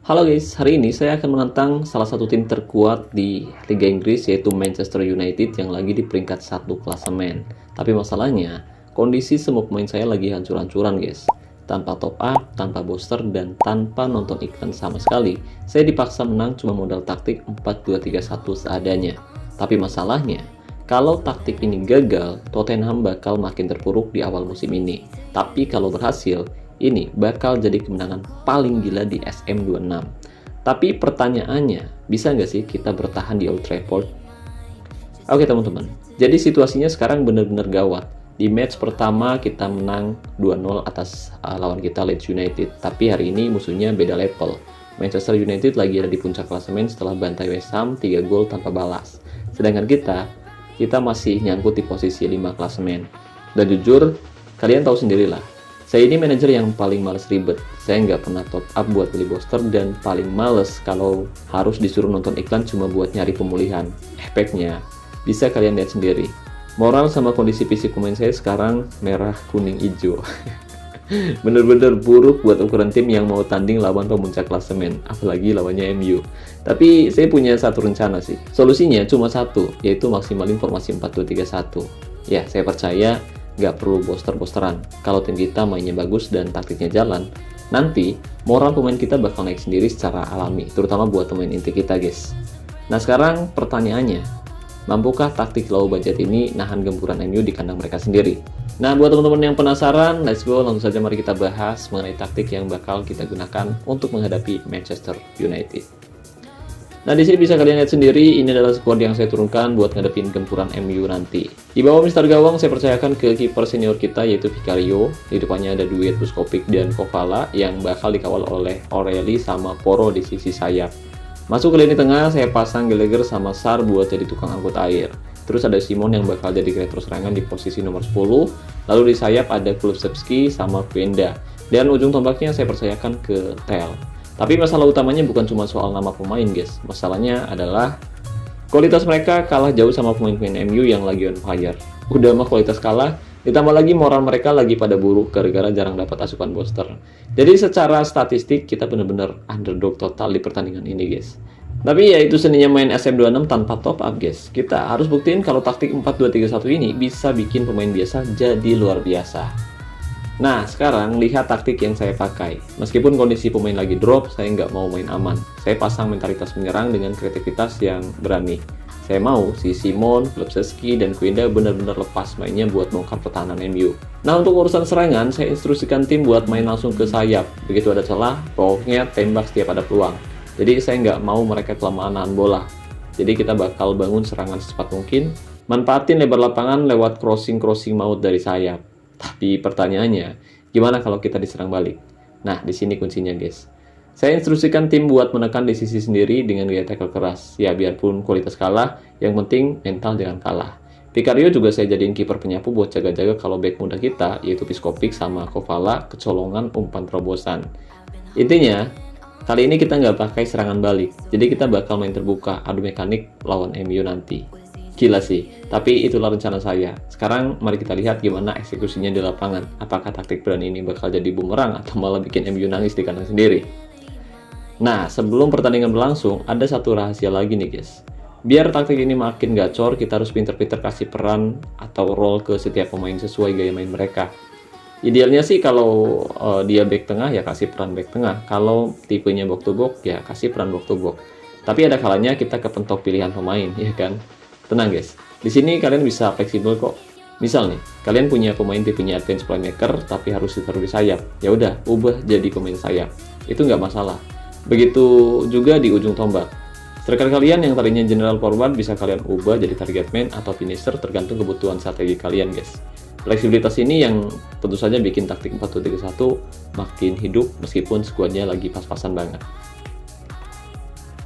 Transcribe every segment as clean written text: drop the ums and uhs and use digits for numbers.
Halo guys, hari ini saya akan menantang salah satu tim terkuat di Liga Inggris yaitu Manchester United yang lagi di peringkat 1 klasemen. Tapi masalahnya, kondisi semua pemain saya lagi hancur-hancuran guys. Tanpa top up, tanpa booster, dan tanpa nonton iklan sama sekali, saya dipaksa menang cuma modal taktik 4-2-3-1 seadanya. Tapi masalahnya, kalau taktik ini gagal, Tottenham bakal makin terpuruk di awal musim ini. Tapi kalau berhasil, ini bakal jadi kemenangan paling gila di SM26. Tapi pertanyaannya, bisa nggak sih kita bertahan di Old Trafford? Oke teman-teman, jadi situasinya sekarang benar-benar gawat. Di match pertama kita menang 2-0 atas lawan kita Leeds United. Tapi hari ini musuhnya beda level. Manchester United lagi ada di puncak klasemen setelah bantai West Ham 3 gol tanpa balas. Sedangkan kita masih nyangkut di posisi 5 klasemen. Dan jujur, kalian tahu sendirilah, saya ini manajer yang paling males ribet. Saya nggak pernah top up buat beli booster dan paling males kalau harus disuruh nonton iklan cuma buat nyari pemulihan. Efeknya, bisa kalian lihat sendiri. Moral sama kondisi fisik pemain saya sekarang merah, kuning, hijau. Bener-bener buruk buat ukuran tim yang mau tanding lawan pemuncak klasemen, apalagi lawannya MU. Tapi saya punya satu rencana sih. Solusinya cuma satu, yaitu maksimalin formasi 4-2-3-1. Ya, saya percaya nggak perlu booster-boosteran. Kalau tim kita mainnya bagus dan taktiknya jalan, nanti moral pemain kita bakal naik sendiri secara alami, terutama buat pemain inti kita guys. Nah sekarang pertanyaannya, mampukah taktik low budget ini nahan gempuran MU di kandang mereka sendiri? Nah buat teman-teman yang penasaran, let's go, langsung saja mari kita bahas mengenai taktik yang bakal kita gunakan untuk menghadapi Manchester United. Nah, di sini bisa kalian lihat sendiri, ini adalah squad yang saya turunkan buat ngadepin gempuran MU nanti. Di bawah Mister Gawang, saya percayakan ke kiper senior kita, yaitu Vicario. Di depannya ada duet Buskovic dan Kovala, yang bakal dikawal oleh O'Reilly sama Poro di sisi sayap. Masuk ke lini tengah, saya pasang Gallagher sama Sar buat jadi tukang angkut air. Terus ada Simon yang bakal jadi kreator serangan di posisi nomor 10. Lalu di sayap ada Kulusevski sama Kuenda. Dan ujung tombaknya saya percayakan ke Tel. Tapi masalah utamanya bukan cuma soal nama pemain guys, masalahnya adalah kualitas mereka kalah jauh sama pemain-pemain MU yang lagi on fire. Udah mah kualitas kalah, ditambah lagi moral mereka lagi pada buruk gara-gara jarang dapat asupan booster. Jadi secara statistik kita bener-bener underdog total di pertandingan ini guys. Tapi ya itu seninya main SM26 tanpa top up guys. Kita harus buktiin kalau taktik 4-2-3-1 ini bisa bikin pemain biasa jadi luar biasa. Nah, sekarang lihat taktik yang saya pakai. Meskipun kondisi pemain lagi drop, saya nggak mau main aman. Saya pasang mentalitas menyerang dengan kreativitas yang berani. Saya mau si Simon, Kulusevski, dan Kuenda benar-benar lepas mainnya buat bongkar pertahanan MU. Nah, untuk urusan serangan, saya instruksikan tim buat main langsung ke sayap. Begitu ada celah, pokoknya tembak setiap ada peluang. Jadi saya nggak mau mereka kelamaan nahan bola. Jadi kita bakal bangun serangan secepat mungkin, manfaatin lebar lapangan lewat crossing maut dari sayap. Tapi pertanyaannya, gimana kalau kita diserang balik? Nah, di sini kuncinya guys. Saya instruksikan tim buat menekan di sisi sendiri dengan gaya tackle keras. Ya, biarpun kualitas kalah, yang penting mental jangan kalah. Vicario juga saya jadiin kiper penyapu buat jaga-jaga kalau back muda kita, yaitu Piskovic sama Kovala, kecolongan umpan terobosan. Intinya, kali ini kita nggak pakai serangan balik. Jadi kita bakal main terbuka, adu mekanik lawan MU nanti. Gila sih, tapi itulah rencana saya. Sekarang mari kita lihat gimana eksekusinya di lapangan. Apakah taktik berani ini bakal jadi bumerang atau malah bikin MU nangis di kandang sendiri? Nah, sebelum pertandingan berlangsung, ada satu rahasia lagi nih guys. Biar taktik ini makin gacor, kita harus pinter-pinter kasih peran atau role ke setiap pemain sesuai gaya main mereka. Idealnya sih kalau dia back tengah ya kasih peran back tengah. Kalau tipenya box to box ya kasih peran box to box. Tapi ada kalanya kita kepentok pilihan pemain, ya kan? Tenang guys, di sini kalian bisa fleksibel kok. Misal nih, kalian punya pemain tipenya advance playmaker tapi harus ditaruh di sayap. Ya udah, ubah jadi pemain sayap. Itu nggak masalah. Begitu juga di ujung tombak. Striker kalian yang tadinya general forward bisa kalian ubah jadi target man atau finisher tergantung kebutuhan strategi kalian guys. Fleksibilitas ini yang tentu saja bikin taktik 4-2-3-1 makin hidup meskipun skuadnya lagi pas-pasan banget.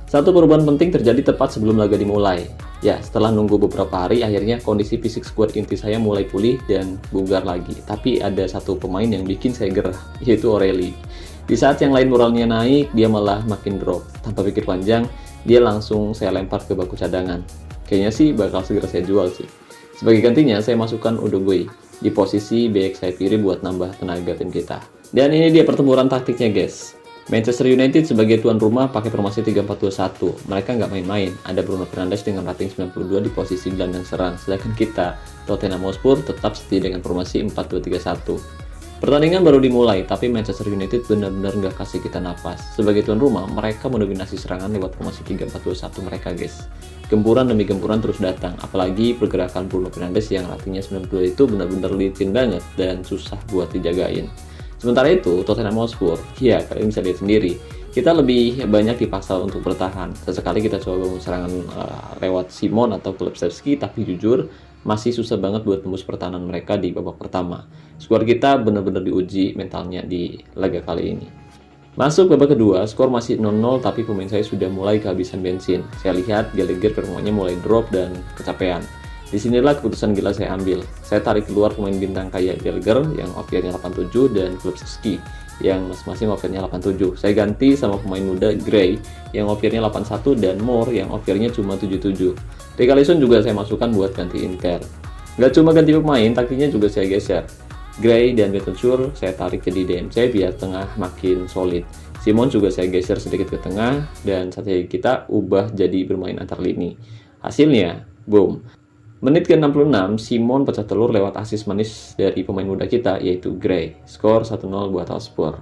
Satu perubahan penting terjadi tepat sebelum laga dimulai. Ya, setelah nunggu beberapa hari, akhirnya kondisi fisik skuad inti saya mulai pulih dan bugar lagi. Tapi ada satu pemain yang bikin saya gerah, yaitu O'Reilly. Di saat yang lain moralnya naik, dia malah makin drop. Tanpa pikir panjang, dia langsung saya lempar ke bangku cadangan. Kayaknya sih bakal segera saya jual sih. Sebagai gantinya, saya masukkan Udogie di posisi back sayap kiri buat nambah tenaga tim kita. Dan ini dia pertempuran taktiknya guys. Manchester United sebagai tuan rumah pakai formasi 3-4-2-1. Mereka nggak main-main. Ada Bruno Fernandes dengan rating 92 di posisi gelandang serang. Sedangkan kita, Tottenham Hotspur, tetap setia dengan formasi 4-2-3-1. Pertandingan baru dimulai, tapi Manchester United benar-benar nggak kasih kita napas. Sebagai tuan rumah, mereka mendominasi serangan lewat formasi 3-4-2-1 mereka, guys. Gempuran demi gempuran terus datang, apalagi pergerakan Bruno Fernandes yang ratingnya 92 itu benar-benar licin banget dan susah buat dijagain. Sementara itu, Tottenham Hotspur, ya kalian bisa lihat sendiri, kita lebih banyak dipaksa untuk bertahan. Sesekali kita coba bangun serangan lewat Simon atau Kulusevski, tapi jujur masih susah banget buat tembus pertahanan mereka di babak pertama. Skor kita benar-benar diuji mentalnya di laga kali ini. Masuk babak kedua, skor masih 0-0 tapi pemain saya sudah mulai kehabisan bensin. Saya lihat Gallagher performanya mulai drop dan kecapean. Disinilah keputusan gila saya ambil. Saya tarik keluar pemain bintang kayak Gallagher yang OVR-nya 87 dan Kulusevski yang masing-masing OVR-nya 87. Saya ganti sama pemain muda Gray yang OVR-nya 81 dan Moore yang OVR-nya cuma 77. Richarlison juga saya masukkan buat ganti Inter. Gak cuma ganti pemain, taktiknya juga saya geser. Gray dan Betancourt saya tarik jadi DMC biar tengah makin solid. Simon juga saya geser sedikit ke tengah dan strategi kita ubah jadi bermain antar lini. Hasilnya, boom. Menit ke-66, Simon pecah telur lewat asis manis dari pemain muda kita, yaitu Gray. Skor 1-0 buat Hotspur.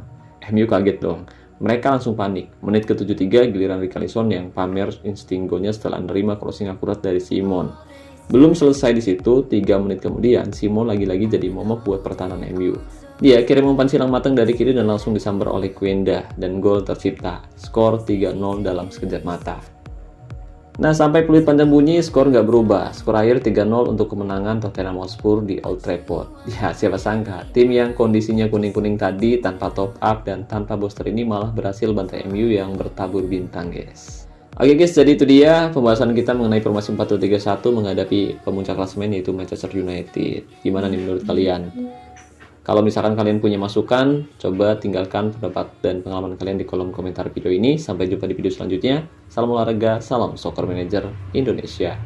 MU kaget dong. Mereka langsung panik. Menit ke-73, giliran Richarlison yang pamer insting golnya setelah menerima crossing akurat dari Simon. Belum selesai di situ, 3 menit kemudian, Simon lagi-lagi jadi momok buat pertahanan MU. Dia kirim umpan silang matang dari kiri dan langsung disambar oleh Quenda, dan gol tercipta. Skor 3-0 dalam sekejap mata. Nah, sampai peluit panjang bunyi, skor nggak berubah. Skor akhir 3-0 untuk kemenangan Tottenham Hotspur di Old Trafford. Ya, siapa sangka, tim yang kondisinya kuning-kuning tadi, tanpa top up dan tanpa booster ini malah berhasil bantai MU yang bertabur bintang, guys. Oke guys, jadi itu dia pembahasan kita mengenai formasi 4-2-3-1 menghadapi pemuncak klasemen yaitu Manchester United. Gimana nih menurut kalian? Kalau misalkan kalian punya masukan, coba tinggalkan pendapat dan pengalaman kalian di kolom komentar video ini. Sampai jumpa di video selanjutnya. Salam olahraga, salam Soccer Manager Indonesia.